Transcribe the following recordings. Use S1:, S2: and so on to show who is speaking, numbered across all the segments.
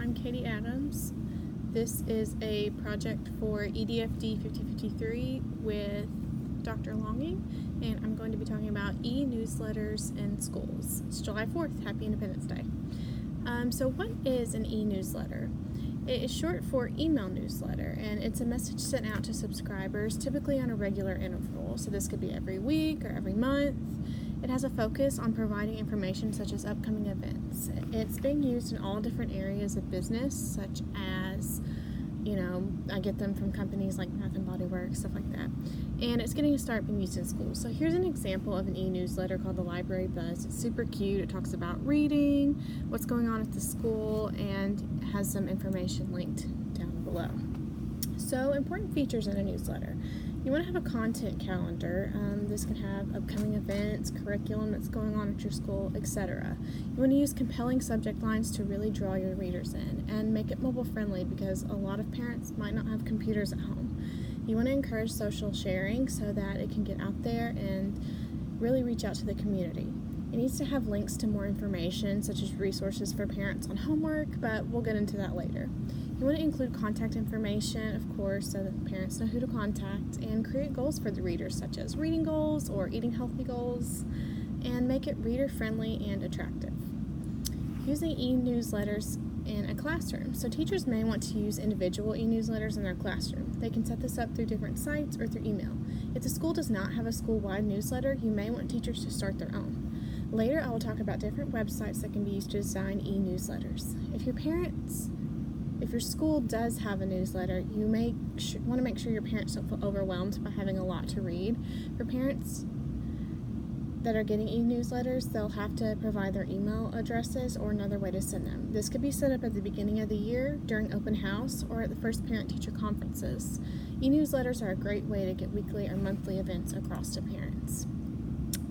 S1: I'm Katie Adams. This is a project for EDFD 5053 with Dr. Longing, and I'm going to be talking about e-newsletters in schools. It's July 4th. Happy Independence Day. So what is an e-newsletter? It is short for email newsletter, and it's a message sent out to subscribers, typically on a regular interval. So this could be every week or every month. It has a focus on providing information such as upcoming events. It's being used in all different areas of business, such as, I get them from companies like Bath and Body Works, stuff like that. And it's getting to start being used in schools. So here's an example of an e-newsletter called the Library Buzz. It's super cute. It talks about reading, what's going on at the school, and has some information linked down below. So important features in a newsletter. You want to have a content calendar. This can have upcoming events, curriculum that's going on at your school, etc. You want to use compelling subject lines to really draw your readers in, and make it mobile friendly because a lot of parents might not have computers at home. You want to encourage social sharing so that it can get out there and really reach out to the community. It needs to have links to more information, such as resources for parents on homework, but we'll get into that later. You want to include contact information, of course, so that parents know who to contact, and create goals for the readers, such as reading goals or eating healthy goals, and make it reader-friendly and attractive. Using e-newsletters in a classroom. So teachers may want to use individual e-newsletters in their classroom. They can set this up through different sites or through email. If the school does not have a school-wide newsletter, you may want teachers to start their own. Later, I will talk about different websites that can be used to design e-newsletters. If your school does have a newsletter, you may want to make sure your parents don't feel overwhelmed by having a lot to read. For parents that are getting e-newsletters, they'll have to provide their email addresses or another way to send them. This could be set up at the beginning of the year, during open house, or at the first parent-teacher conferences. E-newsletters are a great way to get weekly or monthly events across to parents.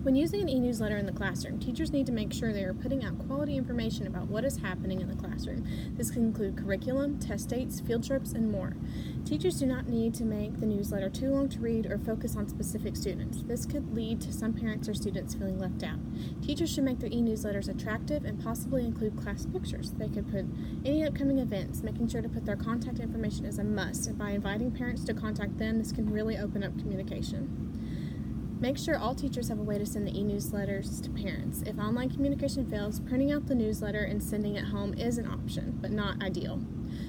S1: When using an e-newsletter in the classroom, teachers need to make sure they are putting out quality information about what is happening in the classroom. This can include curriculum, test dates, field trips, and more. Teachers do not need to make the newsletter too long to read or focus on specific students. This could lead to some parents or students feeling left out. Teachers should make their e-newsletters attractive and possibly include class pictures. They could put any upcoming events, making sure to put their contact information as a must. And by inviting parents to contact them, this can really open up communication. Make sure all teachers have a way to send the e-newsletters to parents. If online communication fails, printing out the newsletter and sending it home is an option, but not ideal.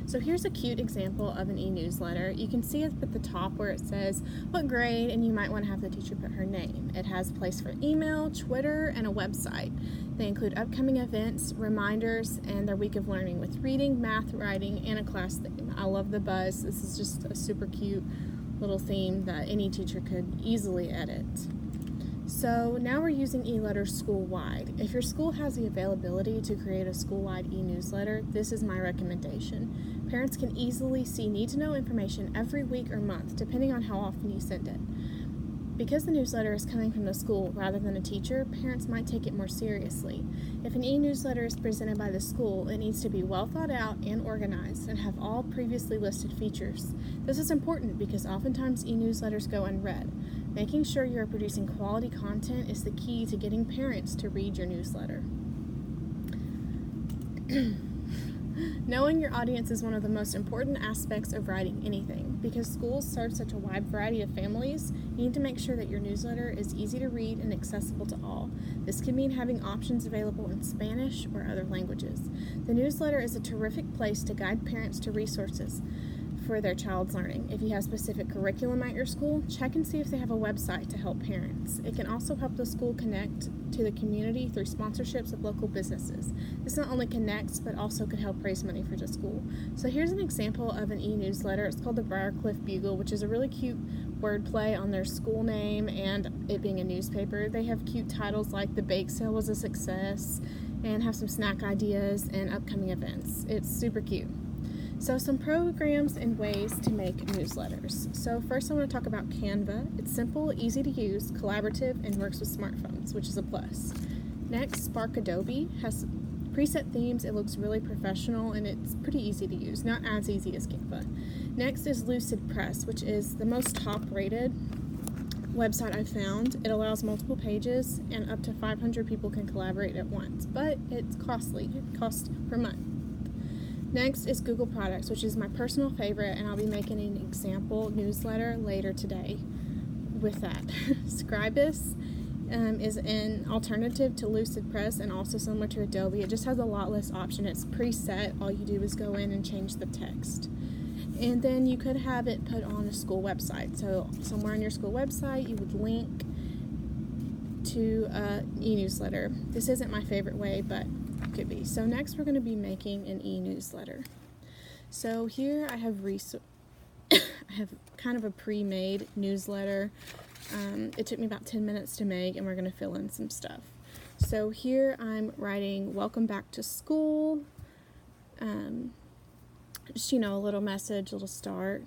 S1: So here's a cute example of an e-newsletter. You can see it at the top where it says what grade, and you might want to have the teacher put her name. It has a place for email, Twitter, and a website. They include upcoming events, reminders, and their week of learning with reading, math, writing, and a class theme. I love the buzz. This is just a super cute little theme that any teacher could easily edit. So now we're using e-letters school-wide. If your school has the availability to create a school-wide e-newsletter, this is my recommendation. Parents can easily see need-to-know information every week or month, depending on how often you send it. Because the newsletter is coming from the school rather than a teacher, parents might take it more seriously. If an e-newsletter is presented by the school, it needs to be well thought out and organized and have all previously listed features. This is important because oftentimes e-newsletters go unread. Making sure you are producing quality content is the key to getting parents to read your newsletter. Knowing your audience is one of the most important aspects of writing anything. Because schools serve such a wide variety of families, you need to make sure that your newsletter is easy to read and accessible to all. This can mean having options available in Spanish or other languages. The newsletter is a terrific place to guide parents to resources for their child's learning. If you have specific curriculum at your school, check and see if they have a website to help parents. It can also help the school connect to the community through sponsorships of local businesses. This not only connects, but also could help raise money for the school. So here's an example of an e-newsletter. It's called the Briarcliff Bugle, which is a really cute wordplay on their school name and it being a newspaper. They have cute titles like The Bake Sale Was a Success and have some snack ideas and upcoming events. It's super cute. So some programs and ways to make newsletters. So first I want to talk about Canva. It's simple, easy to use, collaborative, and works with smartphones, which is a plus. Next, Spark Adobe has preset themes. It looks really professional and it's pretty easy to use, not as easy as Canva. Next is Lucid Press, which is the most top-rated website I've found. It allows multiple pages and up to 500 people can collaborate at once, but it's costly. It costs per month. Next is Google Products, which is my personal favorite, and I'll be making an example newsletter later today with that. Scribus is an alternative to LucidPress and also similar to Adobe. It just has a lot less option. It's preset. All you do is go in and change the text. And then you could have it put on a school website. So somewhere on your school website, you would link to an e-newsletter. This isn't my favorite way, but it could be. So next we're going to be making an e-newsletter. So here I have I have kind of a pre-made newsletter. It took me about 10 minutes to make, and we're going to fill in some stuff. So here I'm writing welcome back to school, just, a little message, a little start.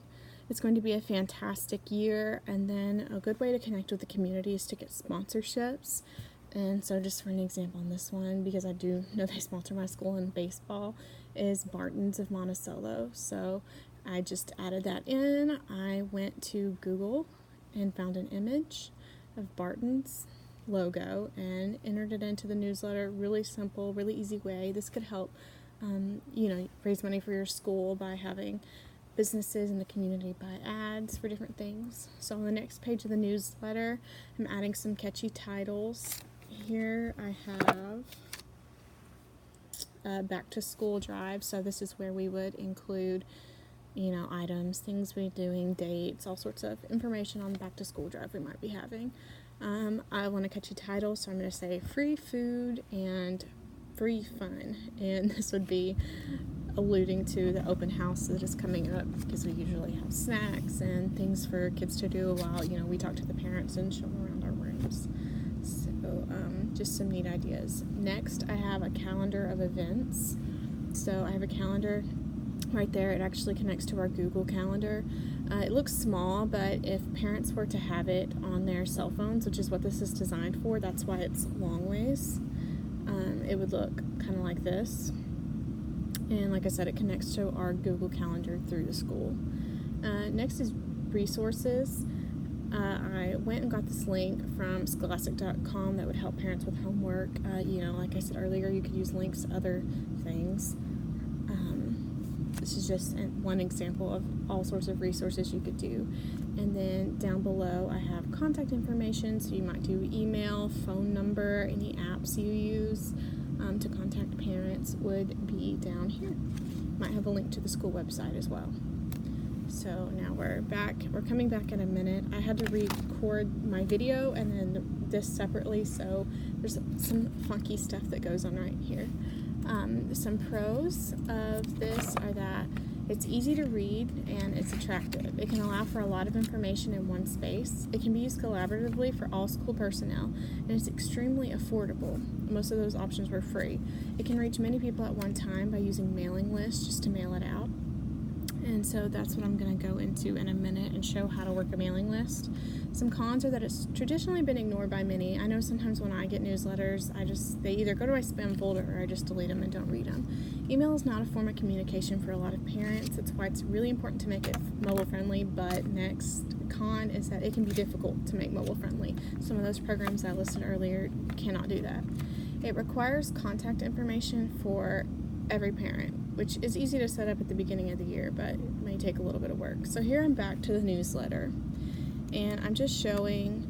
S1: It's going to be a fantastic year, and then a good way to connect with the community is to get sponsorships. And so just for an example on this one, because I do know they sponsor my school in baseball, is Barton's of Monticello. So I just added that in. I went to Google and found an image of Barton's logo and entered it into the newsletter. Really simple, really easy way. This could help, raise money for your school by having businesses in the community buy ads for different things. So on the next page of the newsletter, I'm adding some catchy titles. Here I have back to school drive. So this is where we would include items, things we're doing, dates, all sorts of information on the back to school drive we might be having. I want a catchy title, so I'm going to say free food and free fun. And this would be alluding to the open house that is coming up, because we usually have snacks and things for kids to do while, we talk to the parents and show them around our rooms. So just some neat ideas. Next, I have a calendar of events. So I have a calendar right there. It actually connects to our Google Calendar. It looks small, but if parents were to have it on their cell phones, which is what this is designed for, that's why it's long ways, it would look kind of like this. And like I said, it connects to our Google Calendar through the school. Next is resources. I went and got this link from scholastic.com that would help parents with homework. Like I said earlier, you could use links to other things. This is just one example of all sorts of resources you could do. And then down below I have contact information, so you might do email, phone number, any apps you use to contact parents would be down here. Might have a link to the school website as well. So now we're back. We're coming back in a minute. I had to record my video and then this separately, so there's some funky stuff that goes on right here. Some pros of this are that it's easy to read and it's attractive. It can allow for a lot of information in one space. It can be used collaboratively for all school personnel, and it's extremely affordable. Most of those options were free. It can reach many people at one time by using mailing lists just to mail it out. And so that's what I'm going to go into in a minute and show how to work a mailing list. Some cons are that it's traditionally been ignored by many. I know sometimes when I get newsletters, they either go to my spam folder or I just delete them and don't read them. Email is not a form of communication for a lot of parents. That's why it's really important to make it mobile friendly, but next con is that it can be difficult to make mobile friendly. Some of those programs I listed earlier cannot do that. It requires contact information for every parent, which is easy to set up at the beginning of the year, but it may take a little bit of work. So here I'm back to the newsletter, and I'm just showing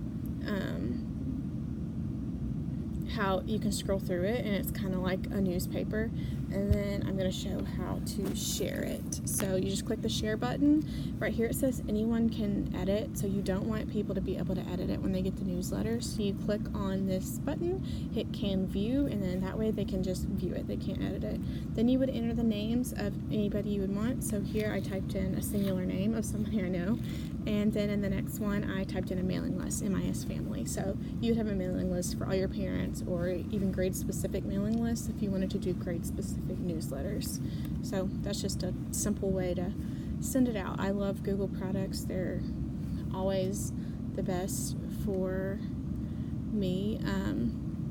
S1: how you can scroll through it, and it's kind of like a newspaper. And then I'm going to show how to share it. So you just click the share button. Right here it says anyone can edit, so you don't want people to be able to edit it when they get the newsletter. So you click on this button, hit can view, and then that way they can just view it. They can't edit it. Then you would enter the names of anybody you would want. So here I typed in a singular name of somebody I know, and then in the next one I typed in a mailing list, MIS family. So you would have a mailing list for all your parents, or even grade specific mailing lists if you wanted to do grade specific newsletters. So that's just a simple way to send it out. I love Google products. They're always the best for me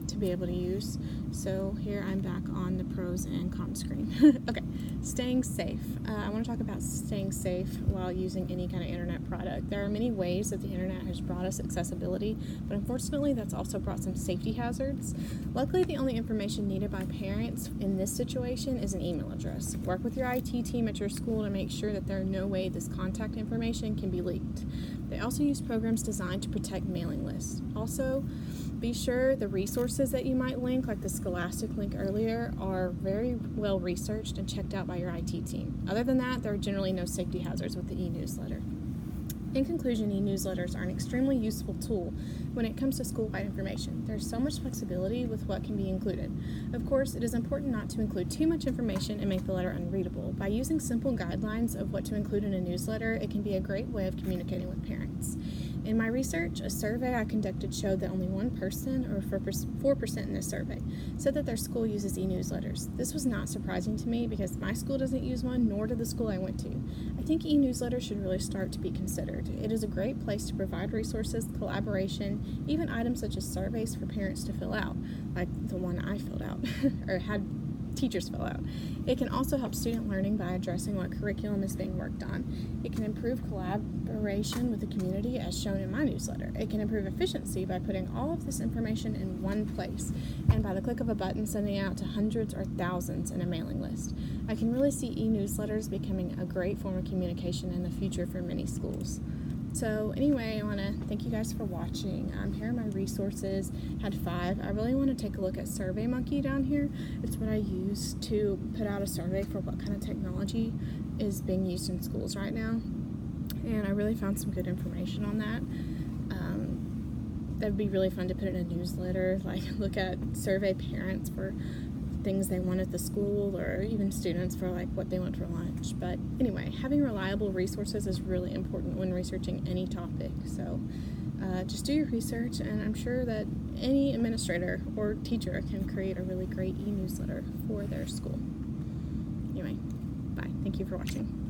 S1: to be able to use. So here I'm back on the pros and cons screen. Okay, staying safe. I want to talk about staying safe while using any kind of internet product. There are many ways that the internet has brought us accessibility, but unfortunately that's also brought some safety hazards. Luckily, the only information needed by parents in this situation is an email address. Work with your IT team at your school to make sure that there is no way this contact information can be leaked. They also use programs designed to protect mailing lists. Also, be sure the resources that you might link, like the Scholastic link earlier, are very well researched and checked out by your IT team. Other than that, there are generally no safety hazards with the e-newsletter. In conclusion, e-newsletters are an extremely useful tool when it comes to school-wide information. There's so much flexibility with what can be included. Of course, it is important not to include too much information and make the letter unreadable. By using simple guidelines of what to include in a newsletter, it can be a great way of communicating with parents. In my research, a survey I conducted showed that only one person, or 4% in this survey, said that their school uses e-newsletters. This was not surprising to me because my school doesn't use one, nor did the school I went to. I think e-newsletters should really start to be considered. It is a great place to provide resources, collaboration, even items such as surveys for parents to fill out, like the one I filled out, or had teachers fill out. It can also help student learning by addressing what curriculum is being worked on. It can improve collaboration with the community as shown in my newsletter. It can improve efficiency by putting all of this information in one place and by the click of a button sending it out to hundreds or thousands in a mailing list. I can really see e-newsletters becoming a great form of communication in the future for many schools. So anyway, I want to thank you guys for watching. Here are my resources. Had 5. I really want to take a look at SurveyMonkey down here. It's what I use to put out a survey for what kind of technology is being used in schools right now. And I really found some good information on that. That'd be really fun to put in a newsletter, like look at survey parents for things they want at the school, or even students for like what they want for lunch. But anyway, having reliable resources is really important when researching any topic. So just do your research, and I'm sure that any administrator or teacher can create a really great e-newsletter for their school. Anyway, bye. Thank you for watching.